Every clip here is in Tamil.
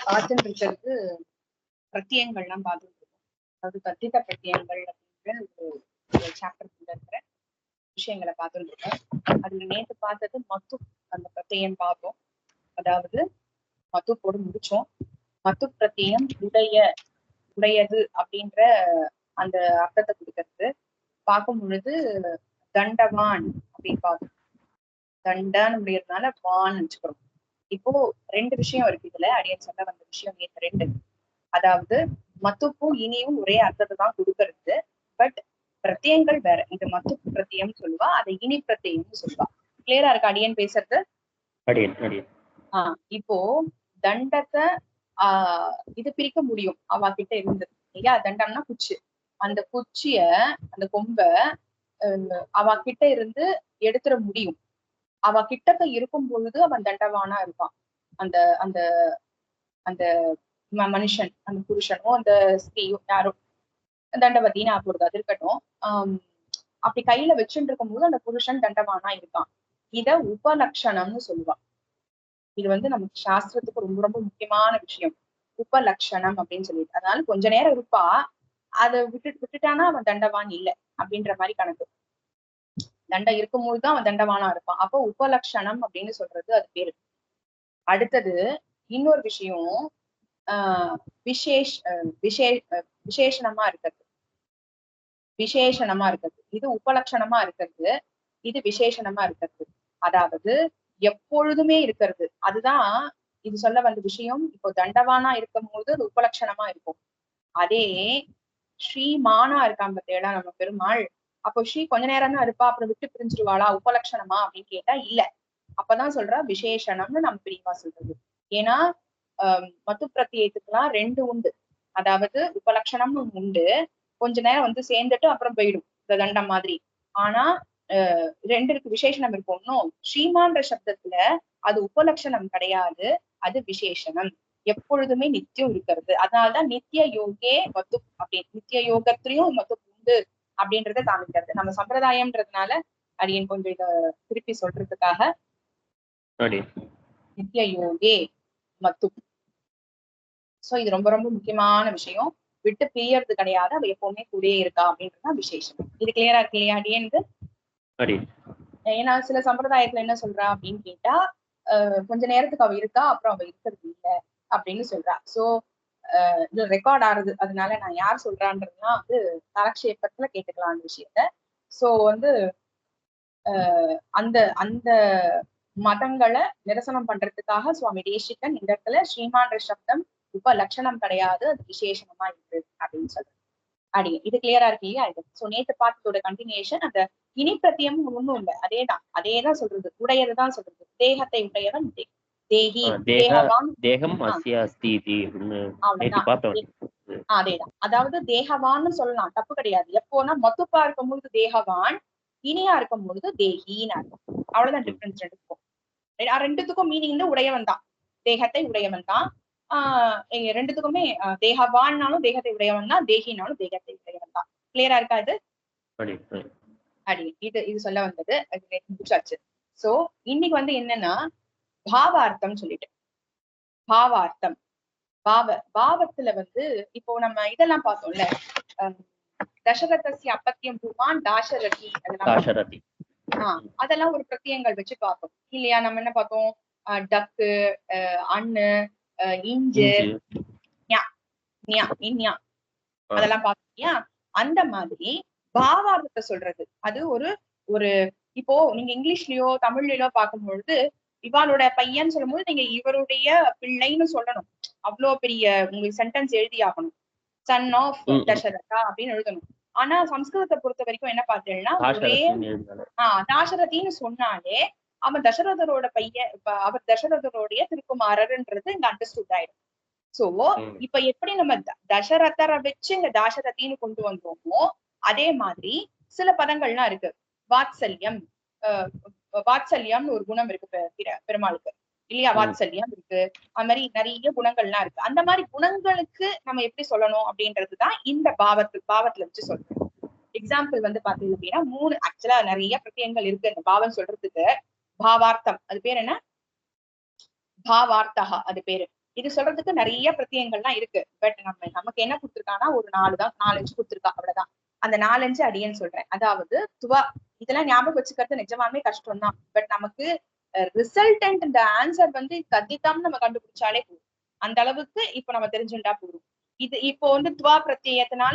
பார்த்துட்டு இருக்கிறது பிரத்யங்கள்லாம் பார்த்துட்டு இருக்கோம். அதாவது கத்தித பிரத்யங்கள் அப்படின்ற ஒரு சாப்டர் இருக்கிற விஷயங்களை பார்த்துட்டு இருக்கோம். அதுல நேற்று பார்த்தது மத்து அந்த பிரத்யம் பார்த்தோம். அதாவது மத்து போட முடிச்சோம். மத்து பிரத்யம் உடையது அப்படின்ற அந்த அர்த்தத்தை கொடுக்கறது பார்க்கும் பொழுது தண்டவான் அப்படின்னு பார்த்தோம். தண்டான்னு முடியறதுனால வான்னு வச்சுக்கிறோம். இப்போ ரெண்டு விஷயம் இருக்கு இதுல. அடியன் சொல்ல வந்த விஷயம் நேற்று ரெண்டு. அதாவது மத்துப்பும் இனியும் ஒரே அர்த்தத்தை தான் கொடுக்கறது. பட் பிரத்யங்கள் வேற. இது மத்துப்பு பிரத்யம் சொல்லுவா, அதை இனி பிரத்யம்னு சொல்லுவா. கிளியரா இருக்கா அடியன் பேசுறது? இப்போ தண்டத்தை இது பிரிக்க முடியும் அவ கிட்ட இருந்து இல்லையா? தண்டம்னா குச்சி. அந்த குச்சிய அந்த கொம்ப அவ கிட்ட இருந்து எடுத்துட முடியும். அவ கிட்டக்க இருக்கும் பொழுது அவன் தண்டவானா இருப்பான். அந்த அந்த அந்த மனுஷன், அந்த புருஷனோ அந்த ஸ்திரீயோ யாரோ தண்டவதின்னு ஆகுறது அது இருக்கட்டும். அப்படி கையில வச்சுட்டு இருக்கும் போது அந்த புருஷன் தண்டவானா இருக்கான். இத உபலட்சணம்னு சொல்லுவான். இது நமக்கு சாஸ்திரத்துக்கு ரொம்ப ரொம்ப முக்கியமான விஷயம். உபலட்சணம் அப்படின்னு சொல்லிட்டு. அதனால கொஞ்ச நேரம் இருப்பா, அதை விட்டுட்டானா அவன் தண்டவான் இல்லை அப்படின்ற மாதிரி கணக்கு. தண்டம் இருக்கும்போதுதான் அவன் தண்டவானா இருப்பான். அப்போ உபலட்சணம் அப்படின்னு சொல்றது அது பேரு. அடுத்தது இன்னொரு விஷயம் விசேஷணமா இருக்கிறது. விசேஷணமா இருக்கிறது. இது உபலட்சணமா இருக்கிறது, இது விசேஷணமா இருக்கிறது. அதாவது எப்பொழுதுமே இருக்கிறது. அதுதான் இது சொல்ல வந்த விஷயம். இப்போ தண்டவானா இருக்கும் போது அது உபலட்சணமா இருக்கும். அதே ஸ்ரீமானா இருக்கான் பத்தியெல்லாம் நம்ம பெருமாள். அப்போ ஸ்ரீ கொஞ்ச நேரம் தான் இருப்பா, அப்புறம் விட்டு பிரிஞ்சிருவாளா? உபலட்சணமா அப்படின்னு கேட்டா இல்ல. அப்பதான் சொல்றா விசேஷணம்னு நம்ம பிரிவா சொல்றது. ஏன்னா மத்து பிரத்தியத்துக்குலாம் ரெண்டு உண்டு. அதாவது உபலட்சணம்னு உண்டு, கொஞ்ச நேரம் சேர்ந்துட்டு அப்புறம் போயிடும் இந்த தண்டம் மாதிரி. ஆனா ரெண்டு இருக்கு, விசேஷணம் இருக்கும். இன்னும் ஸ்ரீமான்ற சப்தத்துல அது உபலட்சணம் கிடையாது, அது விசேஷணம். எப்பொழுதுமே நித்தியம் இருக்கிறது. அதனாலதான் நித்திய யோகே மத்து அப்படின்னு, நித்திய யோகத்திலையும் மத்து உண்டு அப்படின்றத காமிக்கிறது. நம்ம சம்பிரதாயம்ன்றதுனால அடியன் கொஞ்சம் இத திருப்பி சொல்றதுக்காக நித்திய யோகே மத்து. சோ இது ரொம்ப ரொம்ப முக்கியமான விஷயம். விட்டு பிரியறது கிடையாது, அவ எப்பவுமே கூடயே இருக்கா அப்படின்றதுதான் விசேஷம். இது கிளியரா இருக்கு இல்லையா அடியனுக்கு? ஏன்னா சில சம்பிரதாயத்துல என்ன சொல்றா அப்படின்னு கேட்டா, கொஞ்ச நேரத்துக்கு அவ இருக்கா, அப்புறம் அவ இருக்கிறது இல்லை அப்படின்னு சொல்றா. சோ இது ரெக்கார்ட் ஆறுது, அதனால நான் யார் சொல்றான்றதுலாம் காலக்ஷேபத்துல கேட்டுக்கலாம் அந்த விஷயத்த. சோ அந்த அந்த மதங்களை நிரசனம் பண்றதுக்காக சுவாமி தேசிகன் இந்த இடத்துல ஸ்ரீமான்ற சப்தம் உபலட்சணம் கிடையாது, அது விசேஷமா இருக்கு அப்படின்னு சொல்றேன். இது கிளியரா இருக்கு இல்லையா? இது சோ நேத்து பார்த்ததோட கண்டினியூஷன். அந்த இனி பிரத்தியம் ஒண்ணும் இல்லை, அதேதான் சொல்றது, உடையதுதான் சொல்றது. தேகத்தை உடையவன் தேகி, தேகவான், தேகம் அதேதான். அதாவது தேகவான்னு சொல்லலாம், தப்பு கிடையாது. எப்போனா மத்துப்பா இருக்கும் பொழுது தேகவான், இனியா இருக்கும் பொழுது தேகின்னு இருக்கும். அவ்வளவுதான் டிஃபரன்ஸ் ரெண்டுக்கும். ரெண்டுத்துக்கும் மீனிங் உடையவன் தான், தேகத்தை உடையவன் தான். ரெண்டுத்துக்குமே தேகவான்னாலும் தேகத்தை உடையவன் தான், தேகினாலும் தேகத்தை உடையவன் தான். கிளியரா இருக்கா இது? இது சொல்ல வந்தது முடிச்சாச்சு. சோ இன்னைக்கு என்னன்னா பாவார்த்தம் சொல்லிட்டு, பாவார்த்தம் பாவத்துல இப்போ நம்ம இதெல்லாம் பார்த்தோம்ல, தசரதஸ்ய அப்பத்தியம் பூமான் தாசரதி, அதெல்லாம் ஒரு பிரத்தியங்கள் வச்சு பார்த்தோம் இல்லையா? நம்ம என்ன பார்த்தோம்? டக்கு, அண்ணு, இஞ்சு, அதெல்லாம் பார்த்தோம் இல்லையா? அந்த மாதிரி பாவார்த்தத்தை சொல்றது அது ஒரு இப்போ நீங்க இங்கிலீஷ்லயோ தமிழ்லயோ பார்க்கும் பொழுது இவாளோட பையன் சொல்லும் போது நீங்க இவருடைய பிள்ளைன்னு சொல்லணும். அவ்வளவு பெரிய உங்களுக்கு சென்டென்ஸ் எழுதி ஆகணும், சன் ஆஃப் தசரதா அப்படின்னு எழுதணும். ஆனா சம்ஸ்கிருதத்தை பொறுத்த வரைக்கும் என்ன பார்த்தீங்கன்னா, ஒரே தாசரதின்னு சொன்னாலே அவன் தசரதரோட பையன், அவர் தசரதரோடைய திருக்குமாரர்ன்றது இங்க அண்டர்ஸ்டுட் ஆயிடும். சோ இப்ப எப்படி நம்ம தசரதரை வச்சு இங்க தாசரதின்னு கொண்டு வந்தோமோ, அதே மாதிரி சில பதங்கள்லாம் இருக்கு. வாத்சல்யம், வாத்சல்யம்னு ஒரு குணம் இருக்கு பெருமாளுக்கு இல்லையா? வாத்சல்யம் இருக்கு. அது மாதிரி நிறைய குணங்கள்லாம் இருக்கு. அந்த மாதிரி குணங்களுக்கு நம்ம எப்படி சொல்லணும் அப்படின்றதுதான் இந்த பாவத்துல வச்சு சொல்றோம். எக்ஸாம்பிள் பாத்தீங்க அப்படின்னா 3 ஆக்சுவலா நிறைய பிரத்யங்கள் இருக்கு இந்த பாவம் சொல்றதுக்கு. பாவார்த்தம் அது பேர் என்ன? பாவார்த்தகா அது பேரு. இது சொல்றதுக்கு நிறைய பிரத்தியங்கள்லாம் இருக்கு. பட் நமக்கு என்ன கொடுத்துருக்காங்கன்னா ஒரு 4 கொடுத்துருக்கா, அவ்வளவுதான். அந்த 4 அடியன்னு சொல்றேன். அதாவது துவா, இதெல்லாம் ஞாபகம் வச்சுக்கிறது நிஜமாவே கஷ்டம் தான். பட் நமக்கு ரிசல்டன்ட் இந்த ஆன்சர் வந்து கத்தித்தாம் நம்ம கண்டுபிடிச்சாலே போதும். அந்த அளவுக்கு இப்ப நம்ம தெரிஞ்சுட்டா போதும். இது இப்போ வந்து துவா பிரத்தியத்தினால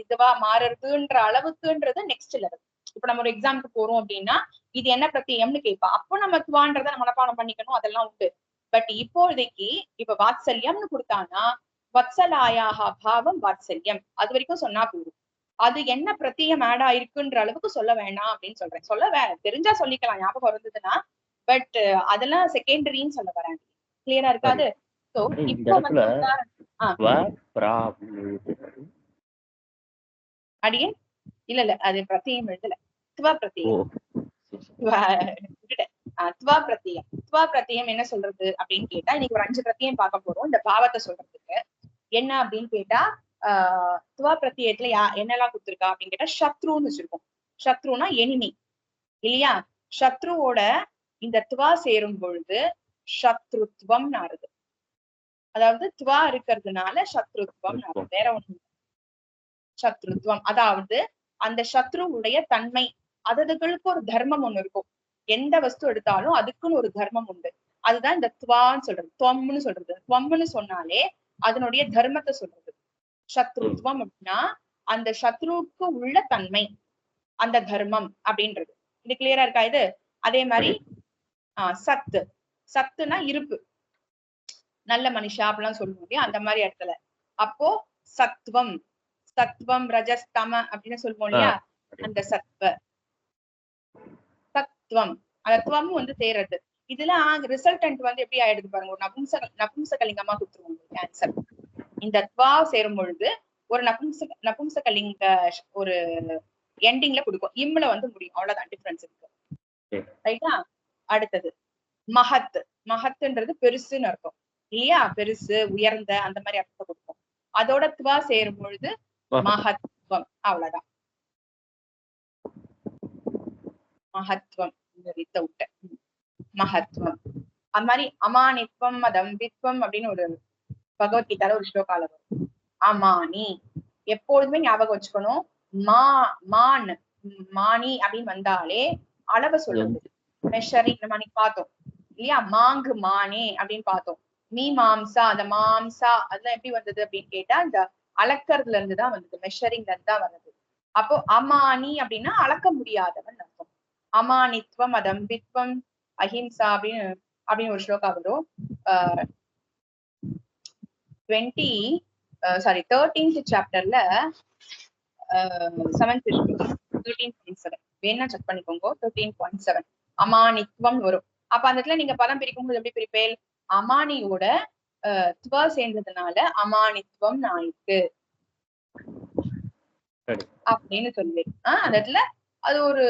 இதுவா மாறுறதுன்ற அளவுக்குன்றது நெக்ஸ்ட் லெவல். இப்ப நம்ம ஒரு எக்ஸாமுக்கு போறோம் அப்படின்னா இது என்ன பிரத்தியம்னு கேட்பா, அப்போ நம்ம துவான்றதை நம்ம மனப்பாடம் பண்ணிக்கணும், அதெல்லாம் உண்டு. பட் இப்போதைக்கு இப்ப வாத்சல்யம்னு கொடுத்தானா வத்சலாயாக பாவம் வாத்சல்யம் அது வரைக்கும் சொன்னா போதும். அது என்ன பிரத்தியம் ஆட் ஆயிருக்குன்ற அளவுக்கு சொல்ல வேணாம் அப்படின்னு சொல்றேன். தெரிஞ்சா சொல்லிக்கலாம் ஞாபகம் இருந்ததுன்னா. பட் அதெல்லாம் செகண்டரின்னு சொல்ல வரேன். கிளியரா இருக்காது. சோ இப்போ வந்து அடியே இல்ல அது பிரத்தியம் எழுதல, துவா பிரத்தியம். துவா பிரத்தியம். துவா பிரத்தியம் என்ன சொல்றது அப்படின்னு கேட்டா, இன்னைக்கு ஒரு 5 பிரத்தியம் பார்க்க போறோம் இந்த பாவத்தை சொல்றதுக்கு. என்ன அப்படின்னு கேட்டா துவா பிரத்தியத்துல என்னெல்லாம் கொடுத்துருக்கா அப்படின்னு கேட்டா சத்ருன்னு வச்சிருக்கோம். சத்ருனா எனிமி இல்லையா? சத்ருவோட இந்த துவா சேரும் பொழுது சத்ருத்வம் ஆறுது. அதாவது துவா இருக்கிறதுனால சத்ருத்வம் ஆறுது, வேற ஒண்ணு. சத்ருத்வம் அதாவது அந்த சத்ருவுடைய தன்மை, அதுகளுக்கு ஒரு தர்மம் ஒண்ணு இருக்கும். எந்த வஸ்து எடுத்தாலும் அதுக்குன்னு ஒரு தர்மம் உண்டு. அதுதான் இந்த துவான்னு சொல்றது. துவம்னு சொல்றது. துவம்னு சொன்னாலே அதனுடைய தர்மத்தை சொல்றது. சத்ருத்வம் அப்படின்னா அந்த சத்ருவுக்கு உள்ள தன்மை, அந்த தர்மம் அப்படின்றது. இது கிளியரா இருக்கா இது? அதே மாதிரி சத்து, சத்துனா இருப்பு, நல்ல மனுஷா அப்படிலாம் சொல்ல முடியும் அந்த மாதிரி இடத்துல. அப்போ சத்வம், சத்வம் ரஜஸ்தம அப்படின்னு சொல்லுவோம் இல்லையா, அந்த சத்வ சத்வம் தத்துவம் வந்து தேர்றது. இதெல்லாம் ரிசல்டன்ட் வந்து எப்படி ஆயிடுது பாருங்க, ஒரு நபும்சகலிங்கமா கொடுத்துருவோம் ஆன்சர். இந்த துவா சேரும் பொழுது ஒரு நபும்சகலிங்க ஒரு எண்டிங்ல கொடுக்கும், இம்ல வந்து முடியும், அவ்வளவுதான் டிஃபரன்ஸ் இருக்கு. ரைட்டா? அடுத்தது மகத். மகத்துன்றது பெருசுன்னு அர்த்தம் இல்லையா? பெருசு, உயர்ந்த அந்த மாதிரி அர்த்தத்தை கொடுக்கும். அதோட துவா சேரும் பொழுது மகத்துவம், அவ்வளவுதான். மகத்துவம் வித்த மகத்துவம். அது மாதிரி அமானித்வம் அதம்பித்வம் அப்படின்னு ஒரு பகவத்கீதால ஒரு ஸ்லோகால வரும். அமானி எப்பொழுதுமே ஞாபகம் வச்சுக்கணும். மான் மானி அப்படின்னு வந்தாலே அளவை சொல்றது, மெஷரிங். நம்ம அன்னைக்கு பார்த்தோம் இல்லையா, மாங்கு மானே அப்படின்னு பார்த்தோம். மீ மாம்சா, அந்த மாம்சா அதெல்லாம் எப்படி வந்தது அப்படின்னு கேட்டா இந்த அளக்கறதுல இருந்துதான் வந்தது, மெஷரிங்ல இருந்து தான் வந்தது. அப்போ அமானி அப்படின்னா அளக்க முடியாதவன் அர்த்தம். அமானித்வம் அதம்பித்வம் அஹிம்சா அப்படின்னு ஒரு ஸ்லோகா வரும். 13th சாப்டர்ல 7th 13.7 வேணா செக் பண்ணிக்கோங்க. 13.7 அமானித்வம் வரும். அப்ப அந்த இடத்துல நீங்க பதம் பிரிக்கும் போது எப்படி பிரிப்பேல்? அமானியோட துவா சேர்ந்ததுனால அமானித்வம் ஆயிருக்கு அப்படின்னு சொல்லுவேன். அந்த இடத்துல அது ஒரு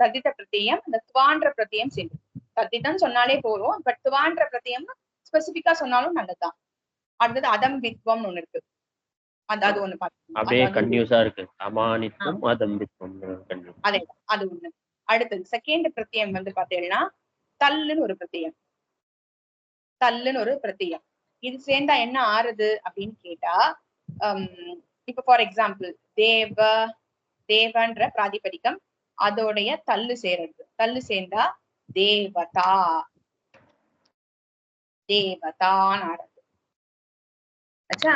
தத்தித்த பிரத்தியம், அந்த துவான்ற பிரத்தியம் சேர்ந்து. தத்தித்தம் சொன்னாலே போறோம், பட் துவான்ற பிரத்தியம் ஸ்பெசிபிக்கா சொன்னாலும் நல்லதுதான். அடுத்தது அதம்பித்வம் ஒண்ணு இருக்கு, அது ஒண்ணு அப்படியே கன்ஃபியூஸா இருக்கு. அமானித்வம் அதம்பித்வம் அதே அது ஒண்ணு. அடுத்தது செகண்ட் பிரத்தியம் வந்து பாத்தீங்கன்னா தல்லுன்னு ஒரு பிரத்தியம். தல்லுன்னு ஒரு பிரத்தியம். இது சேர்ந்தா என்ன ஆறுது அப்படின்னு கேட்டா, இப்ப ஃபார் எக்ஸாம்பிள் தேவன்ற பிராதிபதிக்கம், அதோடைய தல்லு சேருது. தல்லு சேர்ந்தா தேவதா, தேவதான்னு ஆறுது. ஆச்சா?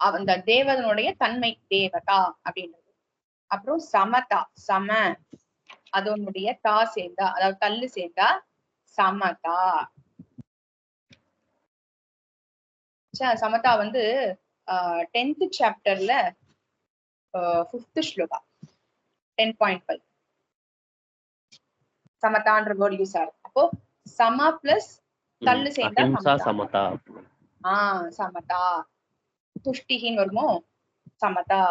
அந்த தேவதனுடைய தன்மை தேவதா அப்படின்றது. அப்புறம் சமதா, சம, அதனுடைய தா சேர்ந்தா, அதாவது தல்லு சேர்ந்தா சமதா. சமதா வந்து 10th சாப்டர்ல 5th ஸ்லோகா 10.5 சமதான்ற வேர்ட் யூஸ் ஆகுது. அப்போ சம பிளஸ் தல்லு சேர்ந்தா சமதா. சமதா. துஷ்டிகின்னு வருமோ, சமதா.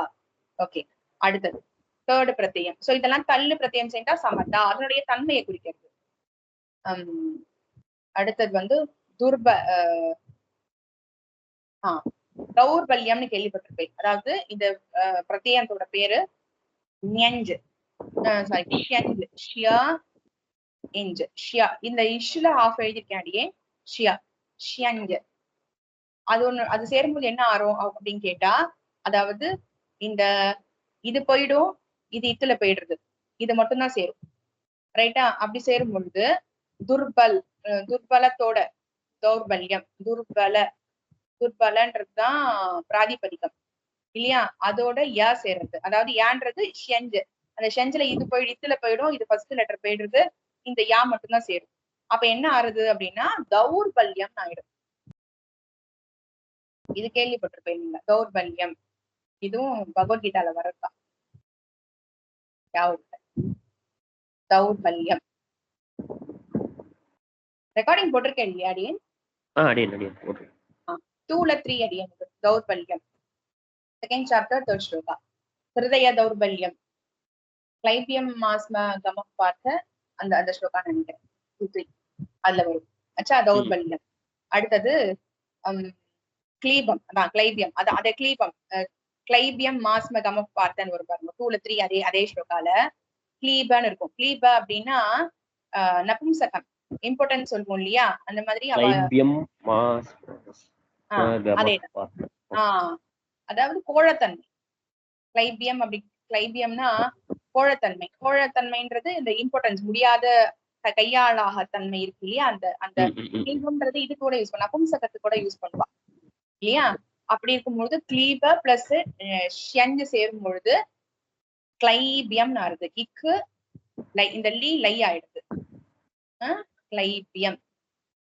ஓகே. அடுத்தது தேர்ட் பிரத்தியம். சோ இதெல்லாம் தல்லு பிரத்தியம் சேர்ந்தா சமதா, அதனுடைய தன்மையை குறிக்கிறது. அடுத்தது வந்து தௌர்பல்யம்னு கேள்விப்பட்டிருப்பேன். அதாவது இந்த பிரத்தியத்தோட பேரு இந்த இஷ்ல ஆஃப் எழுதியிருக்கேன் அடியே, ஷியா. ஷியஞ்ச. அது ஒண்ணு, அது சேரும்போது என்ன ஆறும் அப்படின்னு கேட்டா, அதாவது இந்த இது போயிடும், இது இத்துல போயிடுறது, இது மட்டும்தான் சேரும். ரைட்டா? அப்படி சேரும் பொழுது துர்பல், துர்பலத்தோட தௌர்பல்யம், துர்பலன்றதுதான் பிராதிபதிகம் இல்லையா? அதோட யா சேர்றது, அதாவது யான்றது ஷெஞ்சு. அந்த ஷெஞ்சுல இது போயிடு, இத்துல போயிடும், இது ஃபர்ஸ்ட் லெட்டர் போயிடுறது, இந்த யா மட்டும்தான் சேரும். அப்ப என்ன ஆறுது அப்படின்னா தௌர்பல்யம் ஆயிடும். இது கேள்விப்பட்டிருப்பீங்க, தௌர்பல்யம். இதுவும் பகவத்கீதால வரதுதான். தௌர்பல்யம். ரெக்கார்டிங் போட்டிருக்கேன் இல்லையா அடியன்? அடியன் 2ல 3 அடியன். தௌர்பல்யம், செகண்ட் சாப்டர், 3rd ஸ்லோகா. ஹிருதய தௌர்பல்யம், கிளைபியம் மாஸ்ம கமம் பார்த்த அந்த அந்த ஸ்லோகா நினைக்கிறேன், 2, 3 அதுல வரும். அச்சா, தௌர்பல்யம். அடுத்தது கிளீபம், அதான் கிளைபியம், அதான் அதே கிளீபம், கிளைபியம் மாஸ்ம கமம் பார்த்தன்னு ஒரு பாருங்க, 2ல 3 அதே ஸ்லோகால கிளீபன்னு இருக்கும். கிளீப அப்படின்னா நபும்சகம், இம்பார்ட்டன்ஸ் சொல்லுவோம் இல்லையா, அந்த மாதிரி அதாவது கோழத்தன்மை. கிளைபியம் அப்படி, கிளைபியம்னா கோழத்தன்மை. கோழத்தன்மைன்றது இந்த இம்பார்ட்டன்ஸ், முடியாத கையாளாக தன்மை இருக்கு இல்லையா, அந்த அந்த கிளீபம்ன்றது இது கூட யூஸ் பண்ணலாம், நபும்சகத்துக்கு கூட யூஸ் பண்ணுவான் இல்லையா? அப்படி இருக்கும்பொழுது கிளீப பிளஸ் ஷெஞ்சு சேரும் பொழுது கிளைபியம் ஆறுது. இக்கு இந்த லை ஆயிடுது. கிளைபியம்,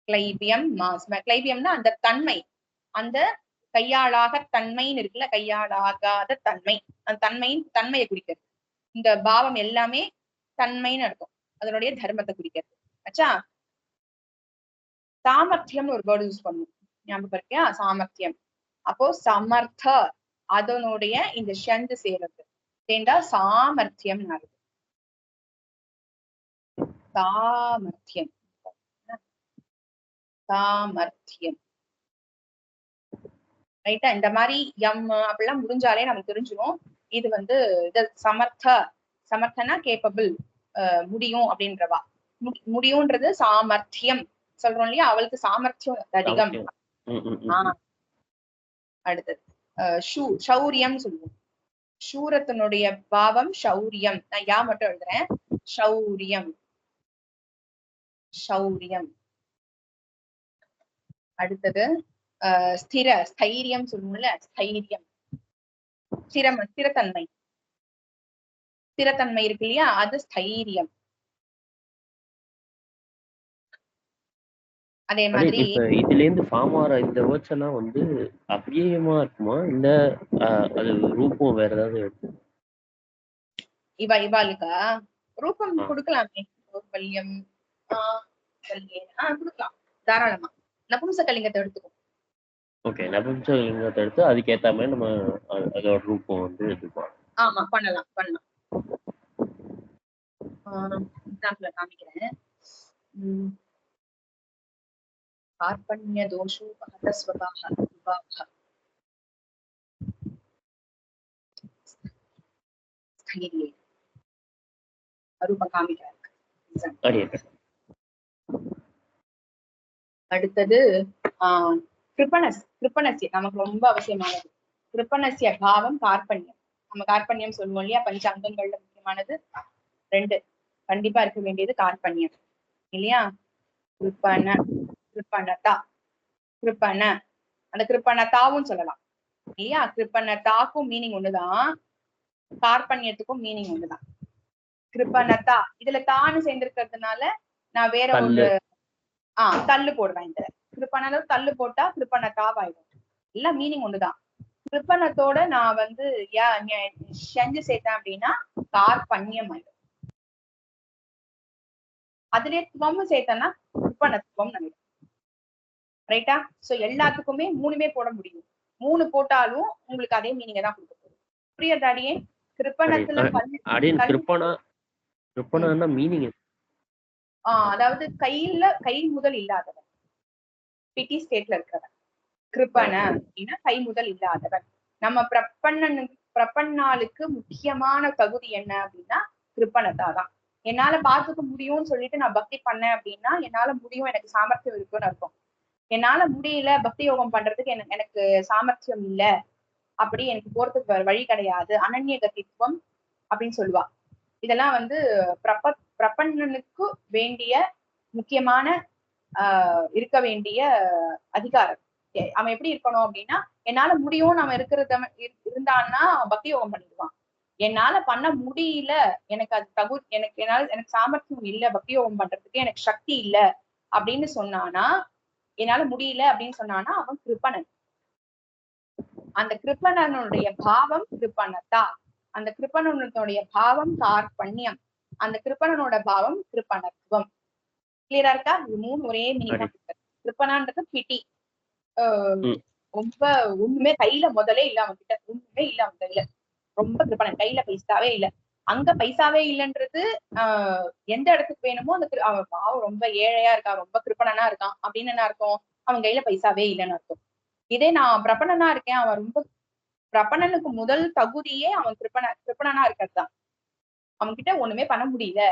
கிளைபியம் மாஸ்ம. கிளைபியம்னா அந்த தன்மை, அந்த கையாளாக தன்மைன்னு இருக்குல்ல, கையாளாகாத தன்மை, அந்த தன்மையை குறிக்கிறது. இந்த பாவம் எல்லாமே தன்மைன்னு அர்த்தம், அதனுடைய தர்மத்தை குறிக்கிறது. ஆச்சா? சாமர்த்தியம் ஒரு வேர்டு யூஸ் பண்ணுவோம், ஞாபகம் இருக்கியா? சாமர்த்தியம். அப்போ சமர்த்த, அதனுடைய இந்த ஷந்து சேர்றது சேர்ந்தா சாமர்த்தியம் ஆகுது. சாமர்த்தியம், சாமர்த்தியம். ரைட்டா? இந்த மாதிரி எம் அப்படிலாம் முடிஞ்சாலே நமக்கு தெரிஞ்சிடும் இது வந்து இது சமர்த்த. சமர்த்தனா கேப்பபிள், முடியும் அப்படின்றவா. முடியும்ன்றது சாமர்த்தியம் சொல்றோம் இல்லையா, அவளுக்கு சாமர்த்தியம் அதிகம். அடுத்தது சௌரியம் சொல்லுவோம். சூரத்தினுடைய பாவம் சௌரியம். நான் யா மட்டும் எழுதுறேன், சௌரியம், சௌரியம். அடுத்தது ஸ்தைரியம் சொல்லுவோம்ல, ஸ்தைரியம், ஸ்திரத்தன்மை. ஸ்திரத்தன்மை இருக்கு இல்லையா, அது ஸ்தைரியம். அதே மாதிரி இதுல இருந்து ஃபார்ம் ஆற இந்த வேர்ட்ஸ் எல்லாம் வந்து அவ்வியமா இருக்குமா, இல்ல அது ரூபம் வேற ஏதாவது? இவாளுக்கா ரூபம் கொடுக்கலாமே, தௌர்பல்யம் கொடுக்கலாம் தாராளமா. நபும்சகலிங்கத்தை எடுத்துக்கும். ஓகே, நபும்சகலிங்கத்தை எடுத்து அதுக்கேத்த மாதிரி நம்ம அதோட ரூபம் வந்து எடுத்துக்கலாம். ஆமா, பண்ணலாம் பண்ணலாம். எக்ஸாம்பிள் காமிக்கிறேன். கார்பண்ய தோஷோ பகத ஸ்வபாவ விபாவ ஸ்தைரியே ரூபம் காமிக்கிறார். அடுத்தது கிருப்பணஸ்ய, நமக்கு ரொம்ப அவசியமானது. கிருப்பணஸ்ய பாவம் கார்பண்யம். நம்ம கார்பண்யம் சொல்லுவோம் இல்லையா, பஞ்ச அங்கங்கள்ல முக்கியமானது 2 கண்டிப்பா இருக்க வேண்டியது கார்பண்யம் இல்லையா. கிருப்பண, கிருப்பணதா, கிருப்பண, அந்த கிருப்பணதாவும் சொல்லலாம் இல்லையா. கிருப்பணதாக்கும் மீனிங் ஒண்ணுதான், கார்பண்யத்துக்கும் மீனிங் ஒண்ணுதான். கிருப்பணதா, இதுல தான்னு சேர்ந்திருக்கிறதுனால நான் வேற ஒரு தள்ளு போடுவேன். இந்த கிருப்பண தள்ளு போட்டா கிருப்பணதாவாயிடும். எல்லாம் மீனிங் ஒண்ணுதான். கிருப்பணத்தோட நான் வந்து செஞ்சு சேர்த்தேன் அப்படின்னா கார்பண்யம் ஆயிடும். அதுலயே துவம் சேர்த்தேன்னா கிருப்பணத்துவம் ஆயிடும். ரைட்டா? சோ எல்லாத்துக்குமே 3மே போட முடியும். 3 போட்டாலும் உங்களுக்கு அதே மீனிங்க தான் கொடுக்க போகுது. புரியுதாடியே? கிருப்பணத்துல மீனிங் அதாவது கை முதல் இல்லாதவன், பிடி ஸ்டேட்ல இருக்கிறவன். கிருப்பண அப்படின்னா கை முதல் இல்லாதவன். நம்ம பிரபன்னாளுக்கு முக்கியமான தகுதி என்ன அப்படின்னா கிருப்பணத்தா தான். என்னால பாத்துக்க முடியும்னு சொல்லிட்டு நான் பக்தி பண்ணேன் அப்படின்னா என்னால முடியும், எனக்கு சாமர்த்தியம் இருக்குன்னு அர்த்தம். என்னால முடியல பக்தி யோகம் பண்றதுக்கு எனக்கு சாமர்த்தியம் இல்ல, அப்படி எனக்கு போறதுக்கு வழி கிடையாது, அனன்ய கதித்துவம் அப்படின்னு சொல்லுவா. இதெல்லாம் வந்து பிரபன்னனுக்கு வேண்டிய முக்கியமான இருக்க வேண்டிய அதிகாரம். அவன் எப்படி இருக்கணும் அப்படின்னா, என்னால முடியும்னு அவன் இருந்தான்னா பக்தி யோகம் பண்ணிடுவான். என்னால பண்ண முடியல, எனக்கு அது எனக்கு சாமர்த்தியம் இல்ல பக்தி யோகம் பண்றதுக்கு, எனக்கு சக்தி இல்ல அப்படின்னு சொன்னானா, என்னால முடியல அப்படின்னு சொன்னானா அவன் கிருப்பணன். அந்த கிருப்பணனுடைய பாவம் கிருப்பணத்தா, அந்த கிருப்பணனுடைய பாவம் கார்பண்யம், அந்த கிருப்பணனோட பாவம் கிருப்பணத்துவம். கிளியரா இருக்கா? இது 3 ஒரே மீனிங் தான். கிருப்பணான்றது பிடி, ரொம்ப ஒண்ணுமே கையில முதலே இல்ல அவன் கிட்ட, ஒண்ணுமே இல்ல அவன் கையில, ரொம்ப கிருப்பணன், கையில பைசாவே இல்ல. அங்க பைசாவே இல்லைன்றது எந்த இடத்துக்கு வேணுமோ அந்த அவன் பாவம் ரொம்ப ஏழையா இருக்கான், ரொம்ப கிருப்பணனா இருக்கான் அப்படின்னு என்ன அர்த்தம்? அவன் கையில பைசாவே இல்லைன்னு அர்த்தம். இதே நான் பிரபணனா இருக்கேன், அவன் ரொம்ப பிரபணனுக்கு முதல் தகுதியே அவன் கிருப்பணனா இருக்கிறது தான். அவன் கிட்ட ஒண்ணுமே பண்ண முடியல,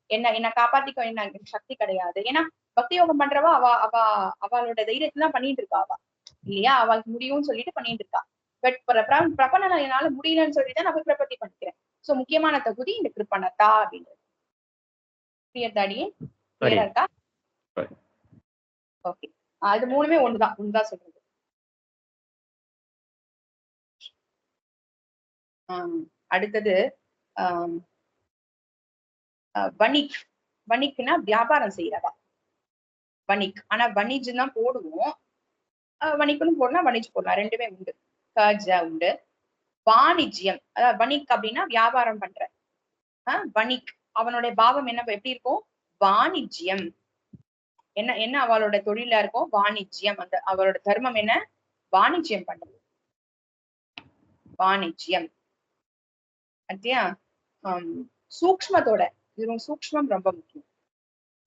என்ன காப்பாத்திக்க என்ன சக்தி கிடையாது. ஏன்னா பக்தி யோகம் பண்றவா அவளோட தைரியத்துல பண்ணிட்டு இருக்கா அவ, இல்லையா? அவளுக்கு முடியும்னு சொல்லிட்டு பண்ணிட்டு இருக்கா. பட் பிரபணனை என்னால முடியலன்னு சொல்லிட்டு நான் போய் பிரபத்தி பண்ணிக்கிறேன். சோ முக்கியமான தகுதி இந்த கிருப்பணத்தா அப்படின்றது. கிளியர் கிளியரா இருக்கா? ஓகே, அது 3மே ஒண்ணுதான் சொல்றது. அடுத்தது வணிக். வணிக்னா வியாபாரம் செய்யறவா வணிக். ஆனா வணிஜ் தான் போடுவோம், வணிக்குன்னு போடலாம், வணிஜ் போடலாம், ரெண்டுமே உண்டு. உண்டு. வாணிஜ்யம், அதாவது வணிக் அப்படின்னா வியாபாரம் பண்ற. வணிக் அவனுடைய பாவம் என்ன, எப்படி இருக்கும்? வாணிஜ்யம். என்ன அவளோட தொழிலா இருக்கும்? வாணிஜ்யம். அந்த அவளோட தர்மம் என்ன? வாணிஜ்யம் பண்றது. வாணிஜ்யம். அத்தியா சூக்ஷ்மத்தோட, இது சூக்ஷ்மம் ரொம்ப முக்கியம்.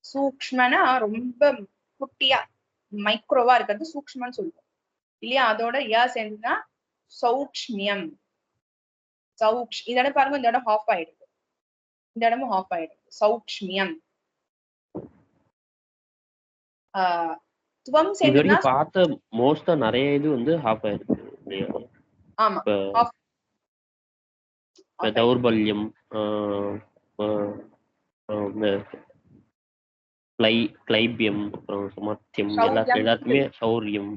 சூக்ஷ்மனா ரொம்ப குட்டியா மைக்ரோவா இருக்கிறது சூக்ஷ்மன்னு சொல்லுவோம், இல்லையா? அதோட சேர்ந்துன்னா சௌக்ஷ்மியம். இதோட பாருங்க, இந்த இடம் ஆஃப் ஆயிடுது, இந்த இடமும் ஆஃப் ஆயிடுது. சௌக்ஷ்மியம். துவம் சேர்ந்துன்னா பார்த்த மோஸ்டா நிறைய இது வந்து ஆஃப் ஆயிடுது. ஆமா, தௌர்பல்யம், கிளைபியம், அப்புறம் சமர்த்தியம், எல்லாத்துக்குமே சௌரியம்,